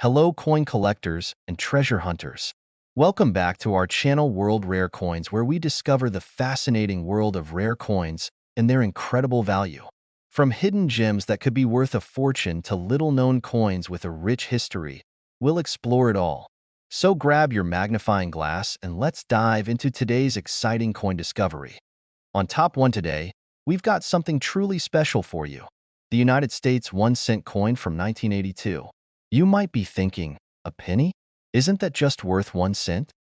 Hello coin collectors and treasure hunters. Welcome back to our channel World Rare Coins, where we discover the fascinating world of rare coins and their incredible value. From hidden gems that could be worth a fortune to little-known coins with a rich history, we'll explore it all. So grab your magnifying glass and let's dive into today's exciting coin discovery. On top one today, we've got something truly special for you. The United States 1-cent coin from 1982. You might be thinking, a penny? Isn't that just worth 1 cent?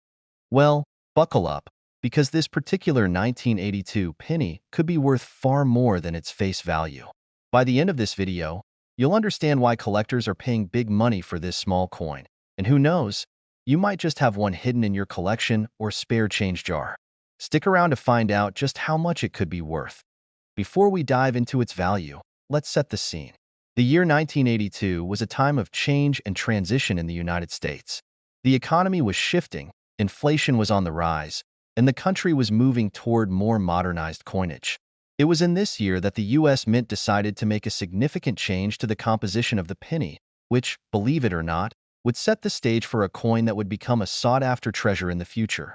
Well, buckle up, because this particular 1982 penny could be worth far more than its face value. By the end of this video, you'll understand why collectors are paying big money for this small coin. And who knows, you might just have one hidden in your collection or spare change jar. Stick around to find out just how much it could be worth. Before we dive into its value, let's set the scene. The year 1982 was a time of change and transition in the United States. The economy was shifting, inflation was on the rise, and the country was moving toward more modernized coinage. It was in this year that the U.S. Mint decided to make a significant change to the composition of the penny, which, believe it or not, would set the stage for a coin that would become a sought-after treasure in the future.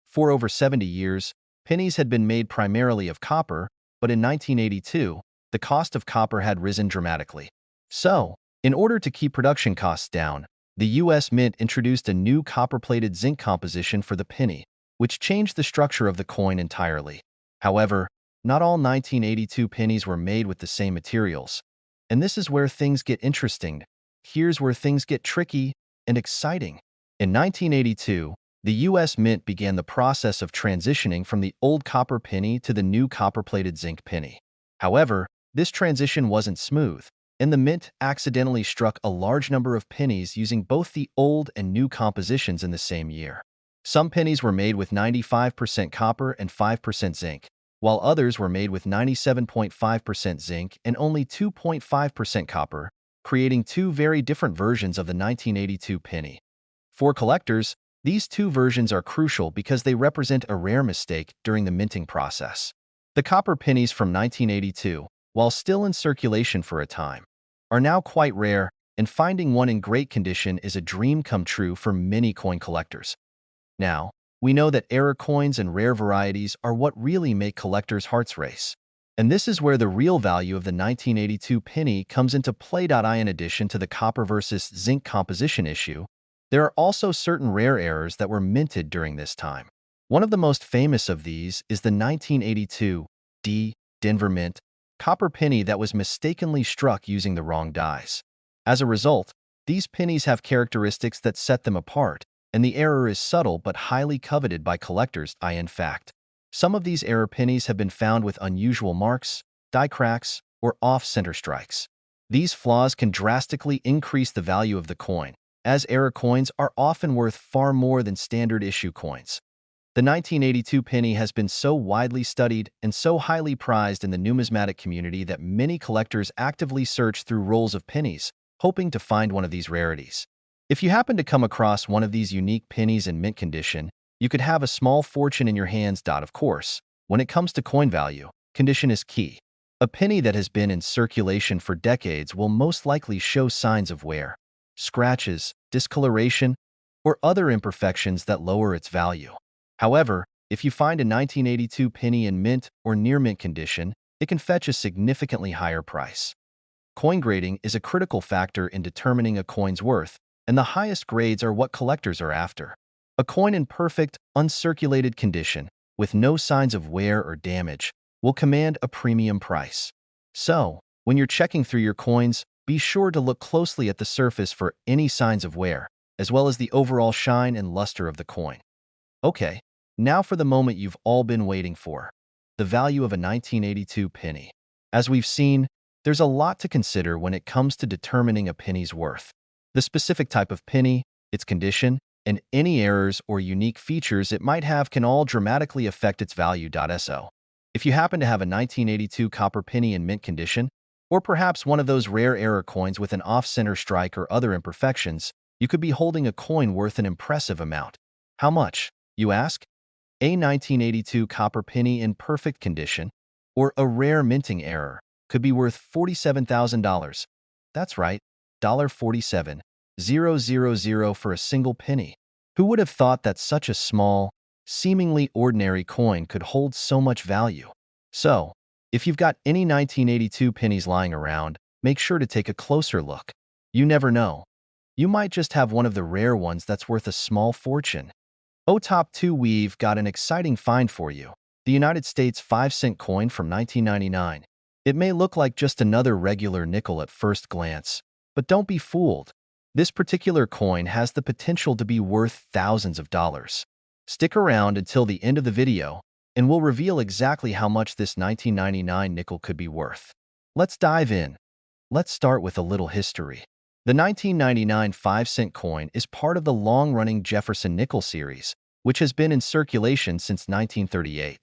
For over 70 years, pennies had been made primarily of copper, but in 1982, the cost of copper had risen dramatically. So, in order to keep production costs down, the U.S. Mint introduced a new copper-plated zinc composition for the penny, which changed the structure of the coin entirely. However, not all 1982 pennies were made with the same materials. And this is where things get interesting. Here's where things get tricky and exciting. In 1982, the U.S. Mint began the process of transitioning from the old copper penny to the new copper-plated zinc penny. However, this transition wasn't smooth, and the Mint accidentally struck a large number of pennies using both the old and new compositions in the same year. Some pennies were made with 95% copper and 5% zinc, while others were made with 97.5% zinc and only 2.5% copper, creating two very different versions of the 1982 penny. For collectors, these two versions are crucial because they represent a rare mistake during the minting process. The copper pennies from 1982, while still in circulation for a time, are now quite rare, and finding one in great condition is a dream come true for many coin collectors. Now, we know that error coins and rare varieties are what really make collectors' hearts race. And this is where the real value of the 1982 penny comes into play. In addition to the copper versus zinc composition issue, there are also certain rare errors that were minted during this time. One of the most famous of these is the 1982 Denver Mint copper penny that was mistakenly struck using the wrong dies. As a result, these pennies have characteristics that set them apart, and the error is subtle but highly coveted by collectors. In fact, some of these error pennies have been found with unusual marks, die cracks, or off-center strikes. These flaws can drastically increase the value of the coin, as error coins are often worth far more than standard issue coins. The 1982 penny has been so widely studied and so highly prized in the numismatic community that many collectors actively search through rolls of pennies, hoping to find one of these rarities. If you happen to come across one of these unique pennies in mint condition, you could have a small fortune in your hands. Of course, when it comes to coin value, condition is key. A penny that has been in circulation for decades will most likely show signs of wear, scratches, discoloration, or other imperfections that lower its value. However, if you find a 1982 penny in mint or near mint condition, it can fetch a significantly higher price. Coin grading is a critical factor in determining a coin's worth, and the highest grades are what collectors are after. A coin in perfect, uncirculated condition, with no signs of wear or damage, will command a premium price. So, when you're checking through your coins, be sure to look closely at the surface for any signs of wear, as well as the overall shine and luster of the coin. Okay. Now for the moment you've all been waiting for, the value of a 1982 penny. As we've seen, there's a lot to consider when it comes to determining a penny's worth. The specific type of penny, its condition, and any errors or unique features it might have can all dramatically affect its value. So, if you happen to have a 1982 copper penny in mint condition, or perhaps one of those rare error coins with an off-center strike or other imperfections, you could be holding a coin worth an impressive amount. How much, you ask? A 1982 copper penny in perfect condition, or a rare minting error, could be worth $47,000. That's right, $47. for a single penny. Who would have thought that such a small, seemingly ordinary coin could hold so much value? So, if you've got any 1982 pennies lying around, make sure to take a closer look. You never know. You might just have one of the rare ones that's worth a small fortune. Oh, top 2, we've got an exciting find for you. The United States 5-cent coin from 1999. It may look like just another regular nickel at first glance, but don't be fooled. This particular coin has the potential to be worth thousands of dollars. Stick around until the end of the video, and we'll reveal exactly how much this 1999 nickel could be worth. Let's dive in. Let's start with a little history. The 1999 5-cent coin is part of the long-running Jefferson nickel series, which has been in circulation since 1938.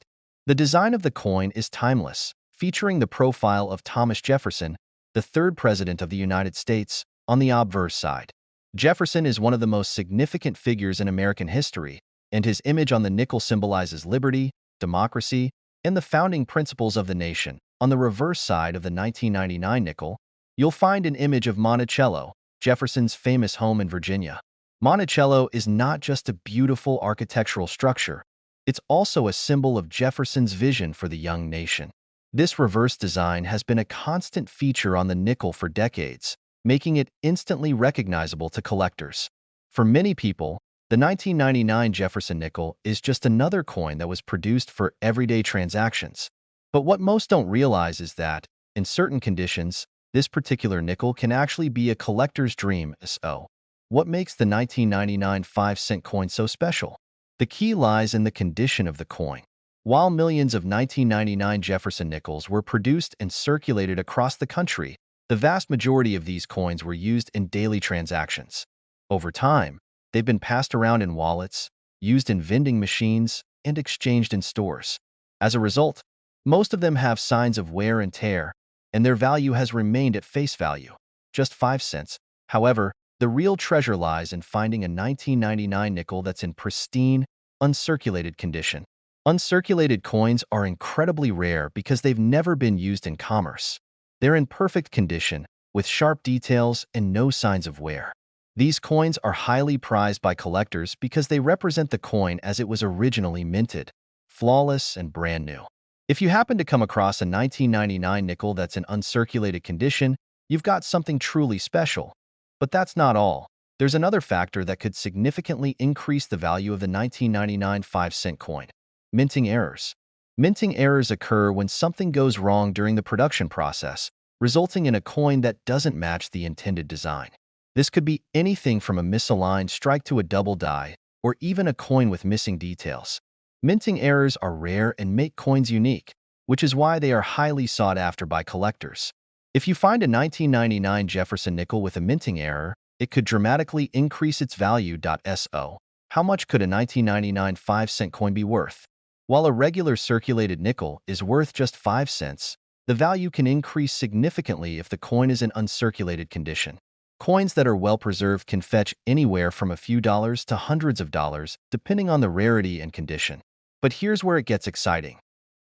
The design of the coin is timeless, featuring the profile of Thomas Jefferson, the third president of the United States, on the obverse side. Jefferson is one of the most significant figures in American history, and his image on the nickel symbolizes liberty, democracy, and the founding principles of the nation. On the reverse side of the 1999 nickel, you'll find an image of Monticello, Jefferson's famous home in Virginia. Monticello is not just a beautiful architectural structure, it's also a symbol of Jefferson's vision for the young nation. This reverse design has been a constant feature on the nickel for decades, making it instantly recognizable to collectors. For many people, the 1999 Jefferson nickel is just another coin that was produced for everyday transactions. But what most don't realize is that, in certain conditions, this particular nickel can actually be a collector's dream. So, what makes the 1999 5-cent coin so special? The key lies in the condition of the coin. While millions of 1999 Jefferson nickels were produced and circulated across the country, the vast majority of these coins were used in daily transactions. Over time, they've been passed around in wallets, used in vending machines, and exchanged in stores. As a result, most of them have signs of wear and tear, and their value has remained at face value, just 5 cents. However, the real treasure lies in finding a 1999 nickel that's in pristine, uncirculated condition. Uncirculated coins are incredibly rare because they've never been used in commerce. They're in perfect condition, with sharp details and no signs of wear. These coins are highly prized by collectors because they represent the coin as it was originally minted, flawless and brand new. If you happen to come across a 1999 nickel that's in uncirculated condition, you've got something truly special. But that's not all. There's another factor that could significantly increase the value of the 1999 5-cent coin: minting errors. Minting errors occur when something goes wrong during the production process, resulting in a coin that doesn't match the intended design. This could be anything from a misaligned strike to a double die, or even a coin with missing details. Minting errors are rare and make coins unique, which is why they are highly sought after by collectors. If you find a 1999 Jefferson nickel with a minting error, it could dramatically increase its value. So, how much could a 1999 5-cent coin be worth? While a regular circulated nickel is worth just 5 cents, the value can increase significantly if the coin is in uncirculated condition. Coins that are well preserved can fetch anywhere from a few dollars to hundreds of dollars, depending on the rarity and condition. But here's where it gets exciting.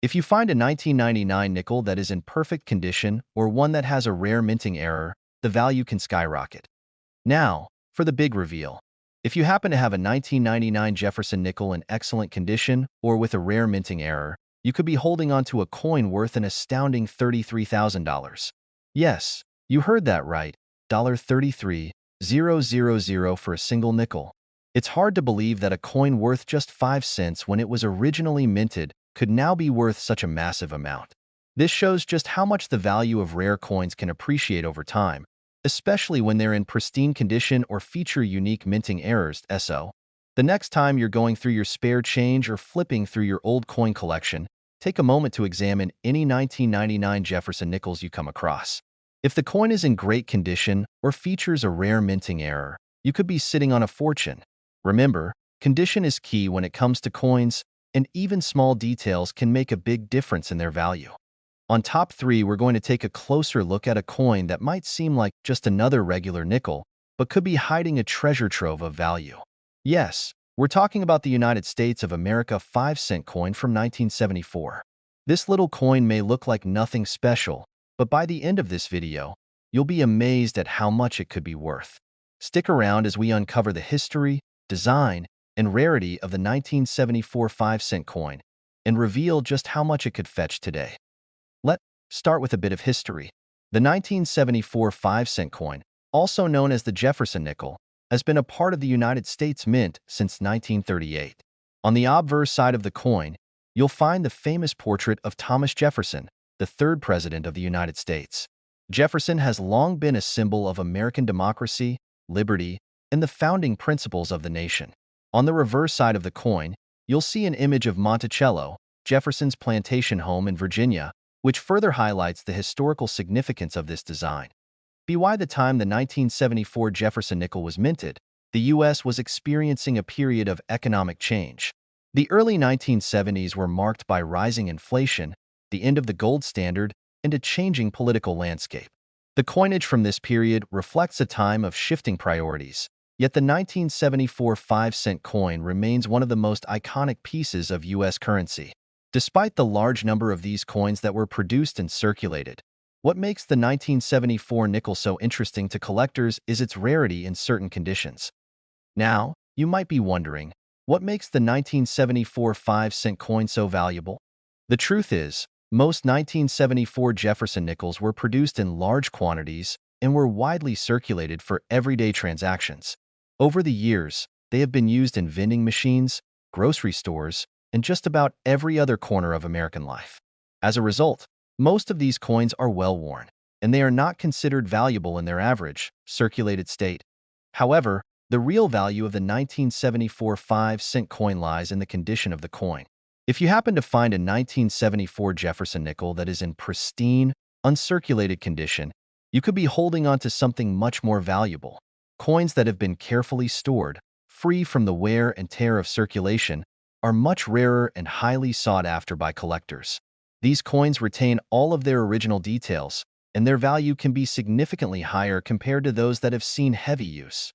If you find a 1999 nickel that is in perfect condition or one that has a rare minting error, the value can skyrocket. Now, for the big reveal. If you happen to have a 1999 Jefferson nickel in excellent condition or with a rare minting error, you could be holding onto a coin worth an astounding $33,000. Yes, you heard that right, $33,000 for a single nickel. It's hard to believe that a coin worth just 5 cents when it was originally minted could now be worth such a massive amount. This shows just how much the value of rare coins can appreciate over time, especially when they're in pristine condition or feature unique minting errors. So, the next time you're going through your spare change or flipping through your old coin collection, take a moment to examine any 1999 Jefferson nickels you come across. If the coin is in great condition or features a rare minting error, you could be sitting on a fortune. Remember, condition is key when it comes to coins, and even small details can make a big difference in their value. On top 3, we're going to take a closer look at a coin that might seem like just another regular nickel, but could be hiding a treasure trove of value. Yes, we're talking about the United States of America 5-cent coin from 1974. This little coin may look like nothing special, but by the end of this video, you'll be amazed at how much it could be worth. Stick around as we uncover the history, design, and rarity of the 1974 5-cent coin and reveal just how much it could fetch today. Let's start with a bit of history. The 1974 5-cent coin, also known as the Jefferson nickel, has been a part of the United States Mint since 1938. On the obverse side of the coin, you'll find the famous portrait of Thomas Jefferson, the third president of the United States. Jefferson has long been a symbol of American democracy, liberty, and the founding principles of the nation. On the reverse side of the coin, you'll see an image of Monticello, Jefferson's plantation home in Virginia, which further highlights the historical significance of this design. By the time the 1974 Jefferson nickel was minted, the U.S. was experiencing a period of economic change. The early 1970s were marked by rising inflation, the end of the gold standard, and a changing political landscape. The coinage from this period reflects a time of shifting priorities, yet the 1974 5-cent coin remains one of the most iconic pieces of U.S. currency. Despite the large number of these coins that were produced and circulated, what makes the 1974 nickel so interesting to collectors is its rarity in certain conditions. Now, you might be wondering, what makes the 1974 5-cent coin so valuable? The truth is, most 1974 Jefferson nickels were produced in large quantities and were widely circulated for everyday transactions. Over the years, they have been used in vending machines, grocery stores, and just about every other corner of American life. As a result, most of these coins are well-worn, and they are not considered valuable in their average, circulated state. However, the real value of the 1974 5-cent coin lies in the condition of the coin. If you happen to find a 1974 Jefferson nickel that is in pristine, uncirculated condition, you could be holding on to something much more valuable. Coins that have been carefully stored, free from the wear and tear of circulation, are much rarer and highly sought after by collectors. These coins retain all of their original details, and their value can be significantly higher compared to those that have seen heavy use.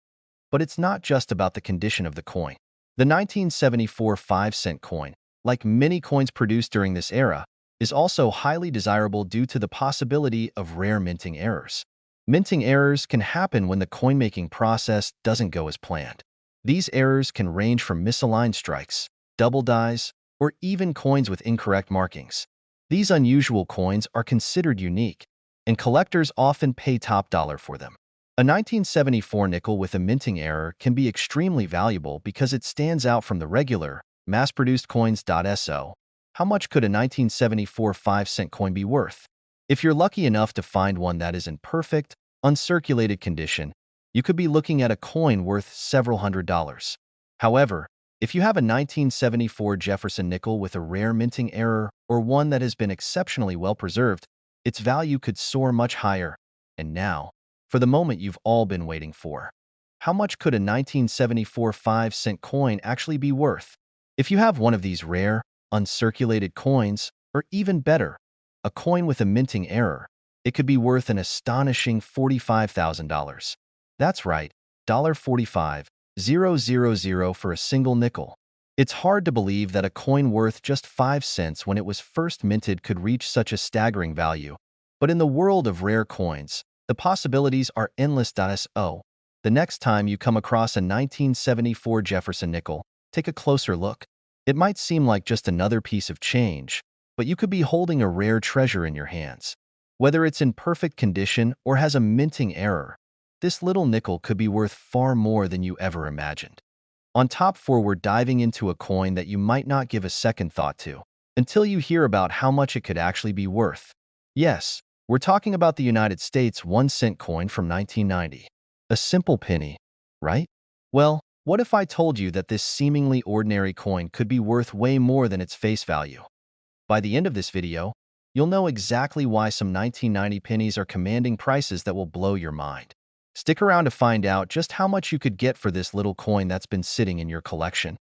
But it's not just about the condition of the coin. The 1974 5-cent coin, like many coins produced during this era, is also highly desirable due to the possibility of rare minting errors. Minting errors can happen when the coin-making process doesn't go as planned. These errors can range from misaligned strikes, double dies, or even coins with incorrect markings. These unusual coins are considered unique, and collectors often pay top dollar for them. A 1974 nickel with a minting error can be extremely valuable because it stands out from the regular, mass-produced coins. So, how much could a 1974 5-cent coin be worth? If you're lucky enough to find one that is in perfect, uncirculated condition, you could be looking at a coin worth several $100s. However, if you have a 1974 Jefferson nickel with a rare minting error or one that has been exceptionally well preserved, its value could soar much higher. And now, for the moment you've all been waiting for. How much could a 1974 5-cent coin actually be worth? If you have one of these rare, uncirculated coins, or even better, a coin with a minting error, it could be worth an astonishing $45,000. That's right, $45,000 for a single nickel. It's hard to believe that a coin worth just 5 cents when it was first minted could reach such a staggering value. But in the world of rare coins, the possibilities are endless. So, the next time you come across a 1974 Jefferson nickel, take a closer look. It might seem like just another piece of change, but you could be holding a rare treasure in your hands. Whether it's in perfect condition or has a minting error, this little nickel could be worth far more than you ever imagined. On top 4, we're diving into a coin that you might not give a second thought to, until you hear about how much it could actually be worth. Yes, we're talking about the United States 1-cent coin from 1990. A simple penny, right? Well, what if I told you that this seemingly ordinary coin could be worth way more than its face value? By the end of this video, you'll know exactly why some 1990 pennies are commanding prices that will blow your mind. Stick around to find out just how much you could get for this little coin that's been sitting in your collection,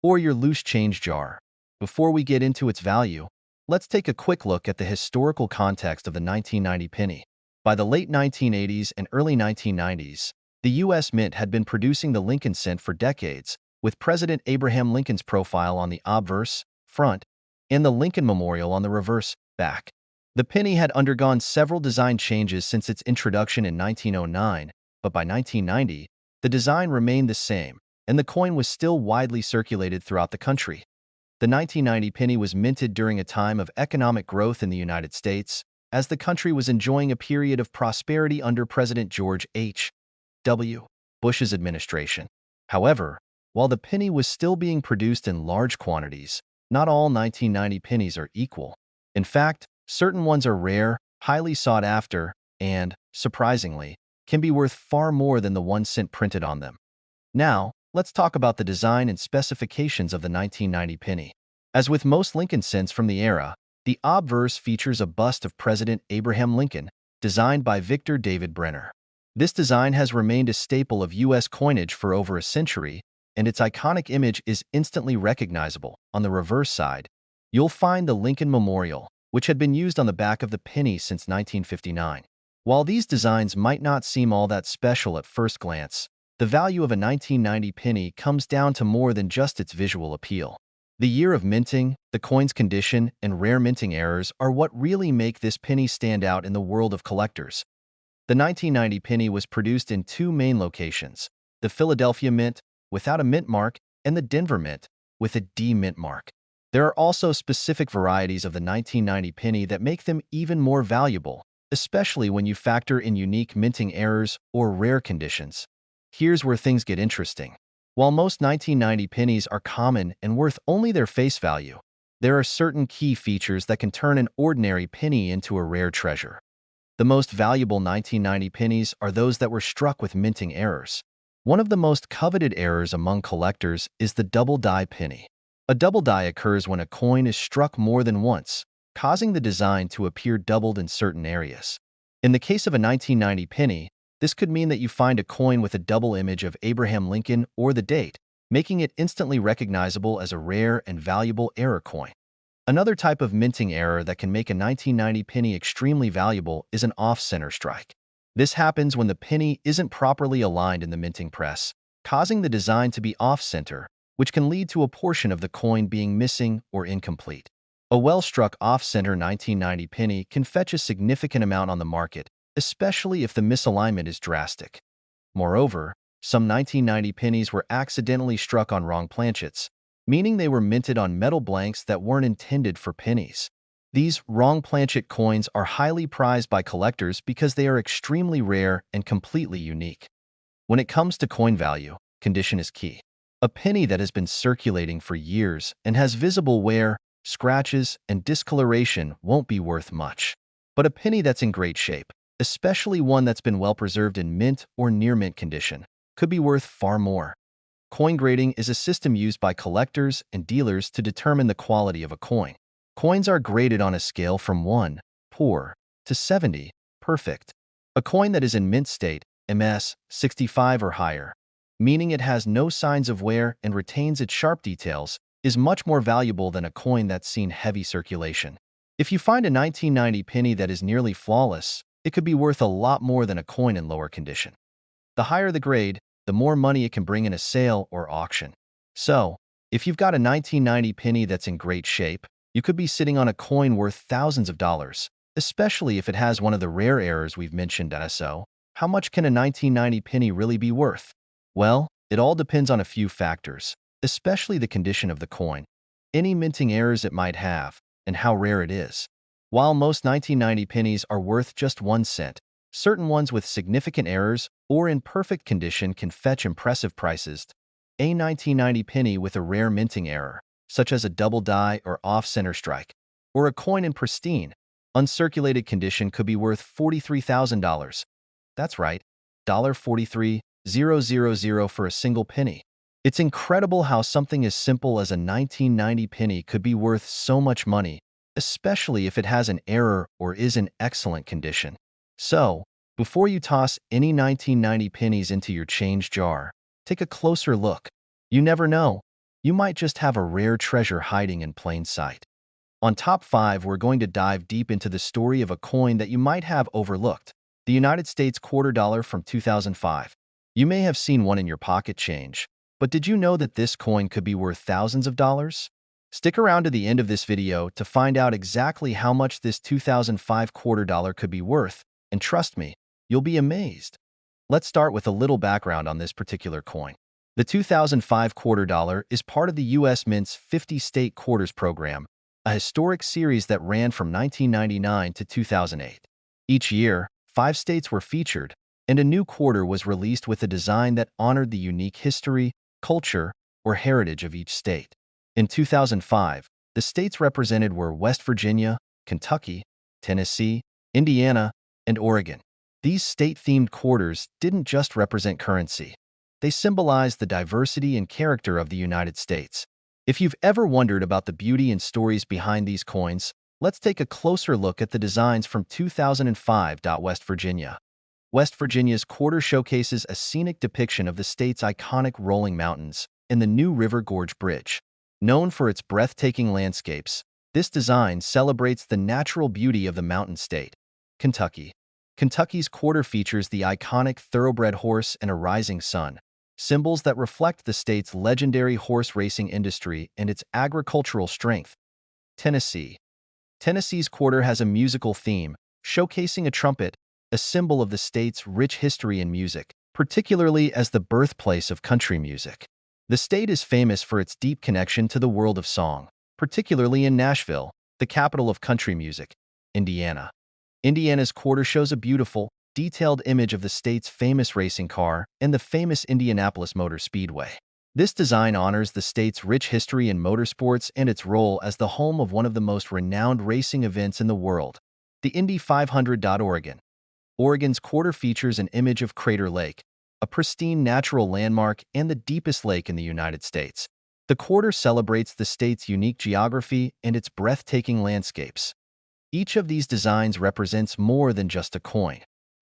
or your loose change jar. Before we get into its value, let's take a quick look at the historical context of the 1990 penny. By the late 1980s and early 1990s, the U.S. Mint had been producing the Lincoln cent for decades, with President Abraham Lincoln's profile on the obverse, front, and the Lincoln Memorial on the reverse, back. The penny had undergone several design changes since its introduction in 1909, but by 1990, the design remained the same, and the coin was still widely circulated throughout the country. The 1990 penny was minted during a time of economic growth in the United States, as the country was enjoying a period of prosperity under President George H.W. Bush's administration. However, while the penny was still being produced in large quantities, not all 1990 pennies are equal. In fact, certain ones are rare, highly sought after, and, surprisingly, can be worth far more than the 1 cent printed on them. Now, let's talk about the design and specifications of the 1990 penny. As with most Lincoln cents from the era, the obverse features a bust of President Abraham Lincoln, designed by Victor David Brenner. This design has remained a staple of U.S. coinage for over a century, and its iconic image is instantly recognizable. On the reverse side, you'll find the Lincoln Memorial, which had been used on the back of the penny since 1959. While these designs might not seem all that special at first glance, the value of a 1990 penny comes down to more than just its visual appeal. The year of minting, the coin's condition, and rare minting errors are what really make this penny stand out in the world of collectors. The 1990 penny was produced in two main locations: the Philadelphia Mint, without a mint mark, and the Denver Mint, with a D mint mark. There are also specific varieties of the 1990 penny that make them even more valuable, especially when you factor in unique minting errors or rare conditions. Here's where things get interesting. While most 1990 pennies are common and worth only their face value, there are certain key features that can turn an ordinary penny into a rare treasure. The most valuable 1990 pennies are those that were struck with minting errors. One of the most coveted errors among collectors is the double die penny. A double die occurs when a coin is struck more than once, causing the design to appear doubled in certain areas. In the case of a 1990 penny, this could mean that you find a coin with a double image of Abraham Lincoln or the date, making it instantly recognizable as a rare and valuable error coin. Another type of minting error that can make a 1990 penny extremely valuable is an off-center strike. This happens when the penny isn't properly aligned in the minting press, causing the design to be off-center, which can lead to a portion of the coin being missing or incomplete. A well-struck off-center 1990 penny can fetch a significant amount on the market, especially if the misalignment is drastic. Moreover, some 1990 pennies were accidentally struck on wrong planchets, meaning they were minted on metal blanks that weren't intended for pennies. These wrong planchet coins are highly prized by collectors because they are extremely rare and completely unique. When it comes to coin value, condition is key. A penny that has been circulating for years and has visible wear, scratches, and discoloration won't be worth much. But a penny that's in great shape, especially one that's been well preserved in mint or near mint condition, could be worth far more. Coin grading is a system used by collectors and dealers to determine the quality of a coin. Coins are graded on a scale from 1, poor, to 70, perfect. A coin that is in mint state, MS 65 or higher, meaning it has no signs of wear and retains its sharp details, is much more valuable than a coin that's seen heavy circulation. If you find a 1990 penny that is nearly flawless, it could be worth a lot more than a coin in lower condition. The higher the grade, the more money it can bring in a sale or auction. So, if you've got a 1990 penny that's in great shape, you could be sitting on a coin worth thousands of dollars, especially if it has one of the rare errors we've mentioned. So, how much can a 1990 penny really be worth? Well, it all depends on a few factors, especially the condition of the coin, any minting errors it might have, and how rare it is. While most 1990 pennies are worth just 1 cent, certain ones with significant errors or in perfect condition can fetch impressive prices. A 1990 penny with a rare minting error, such as a double die or off-center strike, or a coin in pristine, uncirculated condition could be worth $43,000. That's right, $43,000 for a single penny. It's incredible how something as simple as a 1990 penny could be worth so much money, especially if it has an error or is in excellent condition. So, before you toss any 1990 pennies into your change jar, take a closer look. You never know, you might just have a rare treasure hiding in plain sight. On Top 5, we're going to dive deep into the story of a coin that you might have overlooked, the United States quarter dollar from 2005. You may have seen one in your pocket change, but did you know that this coin could be worth thousands of dollars? Stick around to the end of this video to find out exactly how much this 2005 quarter dollar could be worth, and trust me, you'll be amazed. Let's start with a little background on this particular coin. The 2005 quarter dollar is part of the U.S. Mint's 50 State Quarters program, a historic series that ran from 1999 to 2008. Each year, 5 states were featured, and a new quarter was released with a design that honored the unique history, culture, or heritage of each state. In 2005, the states represented were West Virginia, Kentucky, Tennessee, Indiana, and Oregon. These state-themed quarters didn't just represent currency. They symbolized the diversity and character of the United States. If you've ever wondered about the beauty and stories behind these coins, let's take a closer look at the designs from 2005. West Virginia. West Virginia's quarter showcases a scenic depiction of the state's iconic rolling mountains and the New River Gorge Bridge. Known for its breathtaking landscapes, this design celebrates the natural beauty of the mountain state. Kentucky. Kentucky's quarter features the iconic thoroughbred horse and a rising sun, symbols that reflect the state's legendary horse racing industry and its agricultural strength. Tennessee. Tennessee's quarter has a musical theme, showcasing a trumpet, a symbol of the state's rich history in music, particularly as the birthplace of country music. The state is famous for its deep connection to the world of song, particularly in Nashville, the capital of country music. Indiana. Indiana's quarter shows a beautiful, detailed image of the state's famous racing car and the famous Indianapolis Motor Speedway. This design honors the state's rich history in motorsports and its role as the home of one of the most renowned racing events in the world, the Indy 500. Oregon. Oregon's quarter features an image of Crater Lake, a pristine natural landmark and the deepest lake in the United States. The quarter celebrates the state's unique geography and its breathtaking landscapes. Each of these designs represents more than just a coin.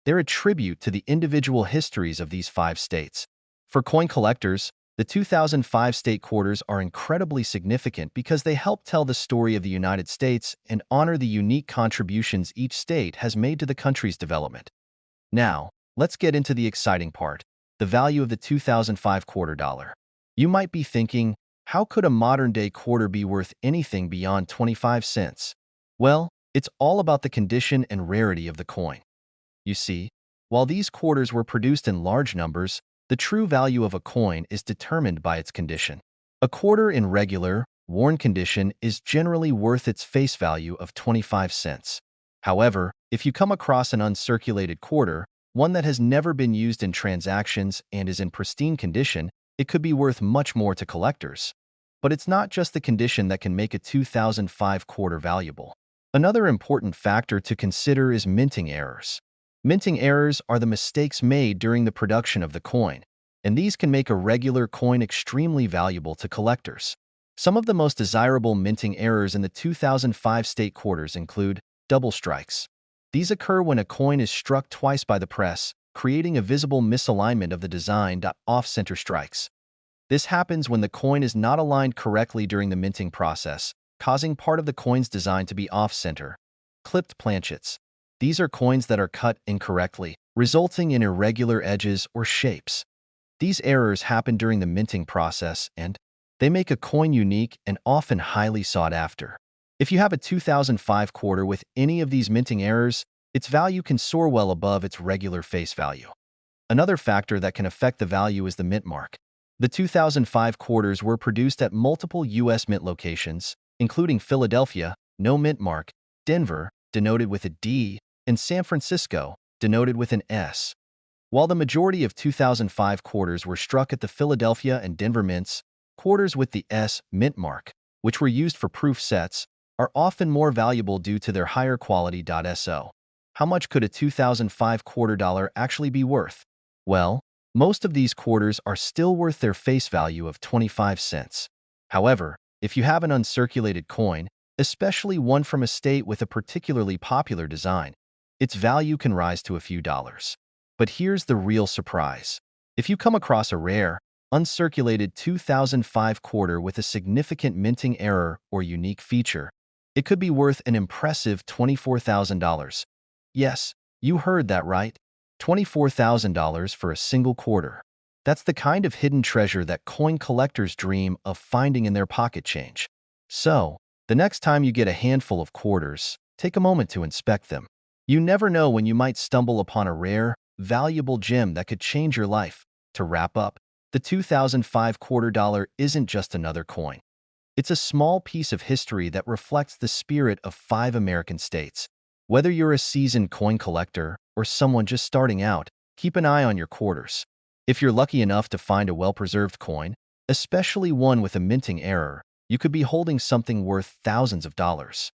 They're a tribute to the individual histories of these 5 states. For coin collectors, the 2005 state quarters are incredibly significant because they help tell the story of the United States and honor the unique contributions each state has made to the country's development. Now, let's get into the exciting part, the value of the 2005 quarter dollar. You might be thinking, how could a modern-day quarter be worth anything beyond 25 cents? Well, it's all about the condition and rarity of the coin. You see, while these quarters were produced in large numbers, the true value of a coin is determined by its condition. A quarter in regular, worn condition is generally worth its face value of 25 cents. However, if you come across an uncirculated quarter, one that has never been used in transactions and is in pristine condition, it could be worth much more to collectors. But it's not just the condition that can make a 2005 quarter valuable. Another important factor to consider is minting errors. Minting errors are the mistakes made during the production of the coin, and these can make a regular coin extremely valuable to collectors. Some of the most desirable minting errors in the 2005 state quarters include double strikes. These occur when a coin is struck twice by the press, creating a visible misalignment of the design. Off-center strikes. This happens when the coin is not aligned correctly during the minting process, causing part of the coin's design to be off-center. Clipped planchets. These are coins that are cut incorrectly, resulting in irregular edges or shapes. These errors happen during the minting process, and they make a coin unique and often highly sought after. If you have a 2005 quarter with any of these minting errors, its value can soar well above its regular face value. Another factor that can affect the value is the mint mark. The 2005 quarters were produced at multiple U.S. mint locations, including Philadelphia, no mint mark, Denver, denoted with a D, and San Francisco, denoted with an S. While the majority of 2005 quarters were struck at the Philadelphia and Denver mints, quarters with the S mint mark, which were used for proof sets, are often more valuable due to their higher quality. So, how much could a 2005 quarter dollar actually be worth? Well, most of these quarters are still worth their face value of 25 cents. However, if you have an uncirculated coin, especially one from a state with a particularly popular design, its value can rise to a few dollars. But here's the real surprise. If you come across a rare, uncirculated 2005 quarter with a significant minting error or unique feature, it could be worth an impressive $24,000. Yes, you heard that right. $24,000 for a single quarter. That's the kind of hidden treasure that coin collectors dream of finding in their pocket change. So, the next time you get a handful of quarters, take a moment to inspect them. You never know when you might stumble upon a rare, valuable gem that could change your life. To wrap up, the 2005 quarter dollar isn't just another coin. It's a small piece of history that reflects the spirit of 5 American states. Whether you're a seasoned coin collector or someone just starting out, keep an eye on your quarters. If you're lucky enough to find a well-preserved coin, especially one with a minting error, you could be holding something worth thousands of dollars.